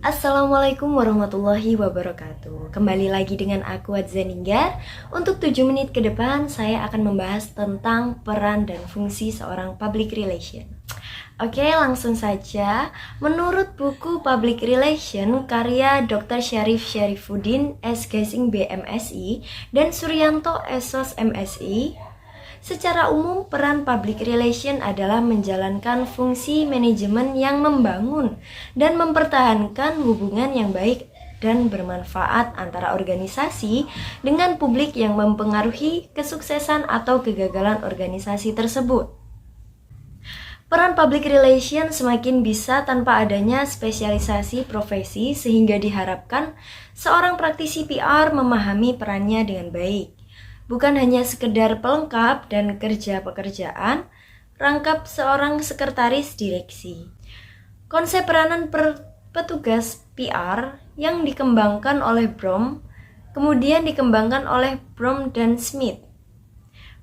Assalamualaikum warahmatullahi wabarakatuh. Kembali lagi dengan aku Adza Ninggar. Untuk 7 menit ke depan saya akan membahas tentang peran dan fungsi seorang public relation. Oke, langsung saja. Menurut buku Public Relation karya Dr. Syarif Syarifuddin S.Gasing BMSI dan Suryanto Esos MSI, secara umum, peran public relation adalah menjalankan fungsi manajemen yang membangun dan mempertahankan hubungan yang baik dan bermanfaat antara organisasi dengan publik yang mempengaruhi kesuksesan atau kegagalan organisasi tersebut. Peran public relation semakin bisa tanpa adanya spesialisasi profesi sehingga diharapkan seorang praktisi PR memahami perannya dengan baik. Bukan hanya sekedar pelengkap dan kerja pekerjaan, rangkap seorang sekretaris direksi. Konsep peranan petugas PR yang dikembangkan oleh Brom, kemudian dikembangkan oleh Brom dan Smith.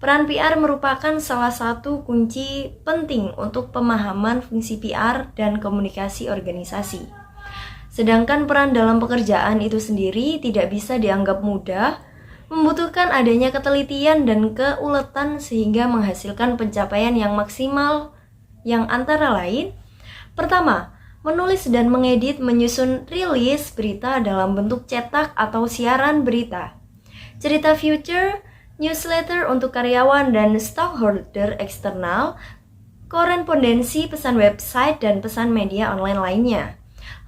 Peran PR merupakan salah satu kunci penting untuk pemahaman fungsi PR dan komunikasi organisasi. Sedangkan peran dalam pekerjaan itu sendiri tidak bisa dianggap mudah, membutuhkan adanya ketelitian dan keuletan sehingga menghasilkan pencapaian yang maksimal yang antara lain: pertama, menulis dan mengedit menyusun rilis berita dalam bentuk cetak atau siaran berita, cerita future, newsletter untuk karyawan dan stockholder eksternal, korespondensi pesan website dan pesan media online lainnya,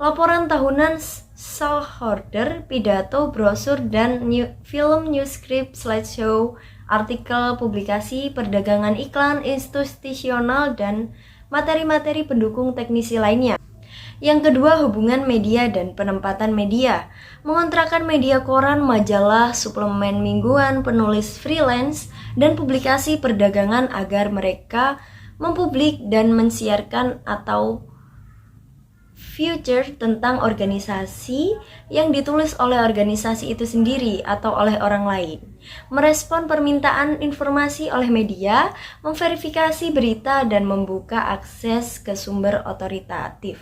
laporan tahunan stockholder, pidato, brosur, dan film, newscript, slideshow, artikel, publikasi, perdagangan iklan, institusional, dan materi-materi pendukung teknisi lainnya. Yang kedua, hubungan media dan penempatan media, mengontrakkan media koran, majalah, suplemen mingguan, penulis freelance, dan publikasi perdagangan agar mereka mempublik dan mensiarkan atau future tentang organisasi yang ditulis oleh organisasi itu sendiri atau oleh orang lain, merespon permintaan informasi oleh media, memverifikasi berita, dan membuka akses ke sumber otoritatif.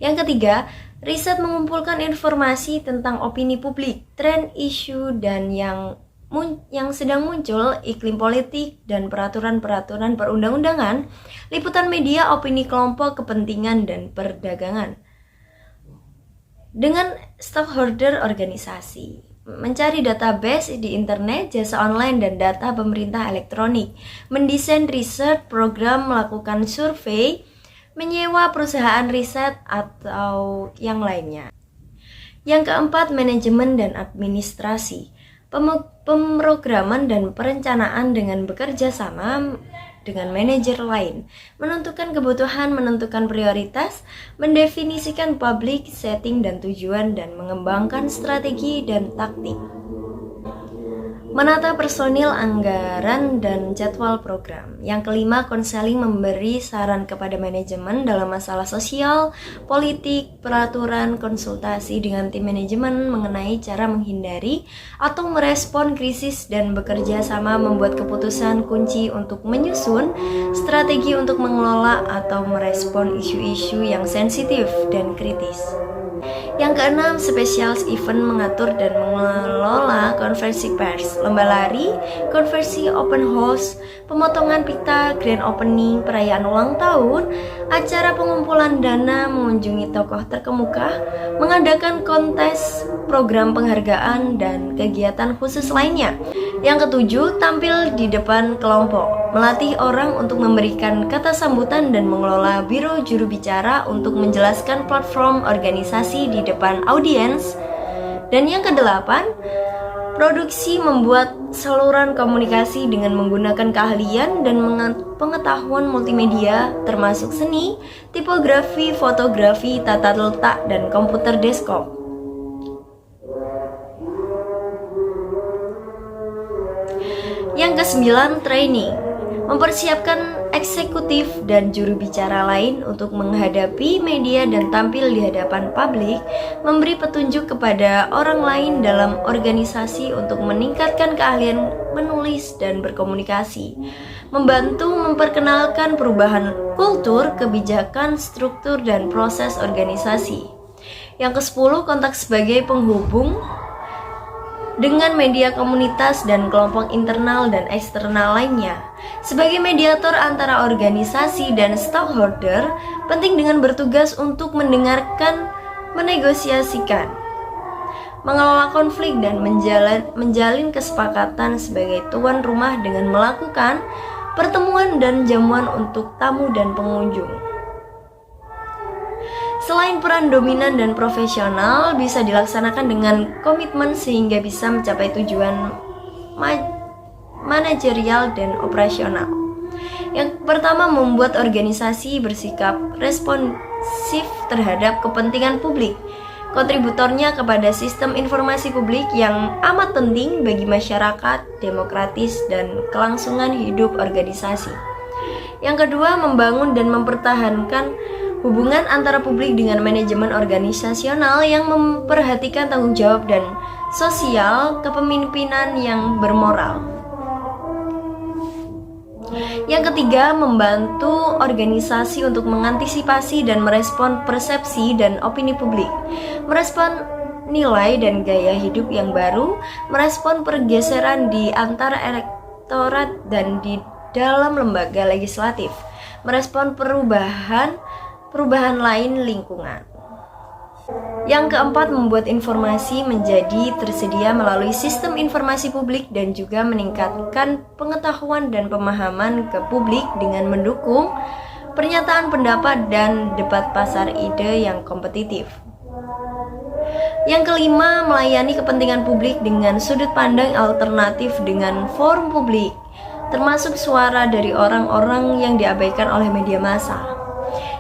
Yang ketiga, riset mengumpulkan informasi tentang opini publik, tren, isu, dan yang sedang muncul, iklim politik, dan peraturan-peraturan perundang-undangan, liputan media, opini kelompok, kepentingan, dan perdagangan. Dengan stockholder organisasi, mencari database di internet, jasa online, dan data pemerintah elektronik, mendesain riset, program, melakukan survei, menyewa perusahaan riset, atau yang lainnya. Yang keempat, manajemen dan administrasi, pemrograman dan perencanaan dengan bekerja sama dengan manajer lain, menentukan kebutuhan, menentukan prioritas, mendefinisikan public setting dan tujuan, dan mengembangkan strategi dan taktik. Menata personil, anggaran, dan jadwal program. Yang kelima, konseling, memberi saran kepada manajemen dalam masalah sosial, politik, peraturan, konsultasi dengan tim manajemen mengenai cara menghindari atau merespon krisis, dan bekerja sama membuat keputusan kunci untuk menyusun strategi untuk mengelola atau merespon isu-isu yang sensitif dan kritis. Yang keenam, spesialis event, mengatur dan mengelola konferensi pers, lomba lari, konversi open house, pemotongan pita, grand opening, perayaan ulang tahun, acara pengumpulan dana, mengunjungi tokoh terkemuka, mengadakan kontes, program penghargaan, dan kegiatan khusus lainnya. Yang ketujuh, tampil di depan kelompok, melatih orang untuk memberikan kata sambutan dan mengelola biro juru bicara untuk menjelaskan platform organisasi di depan audiens. Dan yang kedelapan, produksi, membuat saluran komunikasi dengan menggunakan keahlian dan pengetahuan multimedia termasuk seni, tipografi, fotografi, tata letak, dan komputer desktop. Yang kesembilan, training, mempersiapkan eksekutif dan juru bicara lain untuk menghadapi media dan tampil di hadapan publik, memberi petunjuk kepada orang lain dalam organisasi untuk meningkatkan keahlian menulis dan berkomunikasi, membantu memperkenalkan perubahan kultur, kebijakan, struktur, dan proses organisasi. Yang ke-10, kontak sebagai penghubung dengan media komunitas dan kelompok internal dan eksternal lainnya. Sebagai mediator antara organisasi dan stakeholder, penting dengan bertugas untuk mendengarkan, menegosiasikan, mengelola konflik dan menjalin kesepakatan sebagai tuan rumah dengan melakukan pertemuan dan jamuan untuk tamu dan pengunjung. Selain peran dominan dan profesional bisa dilaksanakan dengan komitmen sehingga bisa mencapai tujuan manajerial dan operasional. Yang pertama, membuat organisasi bersikap responsif terhadap kepentingan publik. Kontributornya kepada sistem informasi publik yang amat penting bagi masyarakat, demokratis, dan kelangsungan hidup organisasi. Yang kedua, membangun dan mempertahankan hubungan antara publik dengan manajemen organisasional yang memperhatikan tanggung jawab dan sosial kepemimpinan yang bermoral. Yang ketiga, membantu organisasi untuk mengantisipasi dan merespon persepsi dan opini publik, merespon nilai dan gaya hidup yang baru, merespon pergeseran di antara elektorat dan di dalam lembaga legislatif, merespon perubahan lain lingkungan. Yang keempat, membuat informasi menjadi tersedia melalui sistem informasi publik dan juga meningkatkan pengetahuan dan pemahaman ke publik dengan mendukung pernyataan pendapat dan debat pasar ide yang kompetitif. Yang kelima, melayani kepentingan publik dengan sudut pandang alternatif dengan forum publik, termasuk suara dari orang-orang yang diabaikan oleh media massa.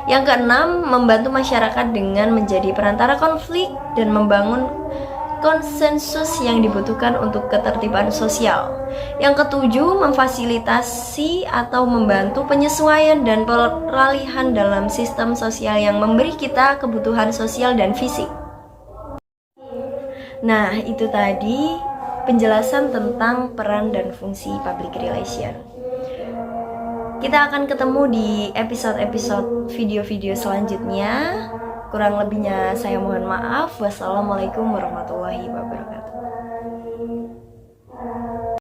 Yang keenam, membantu masyarakat dengan menjadi perantara konflik dan membangun konsensus yang dibutuhkan untuk ketertiban sosial. Yang ketujuh, memfasilitasi atau membantu penyesuaian dan peralihan dalam sistem sosial yang memberi kita kebutuhan sosial dan fisik. Nah, itu tadi penjelasan tentang peran dan fungsi public relation. Kita akan ketemu di episode-episode video-video selanjutnya. Kurang lebihnya saya mohon maaf. Wassalamualaikum warahmatullahi wabarakatuh.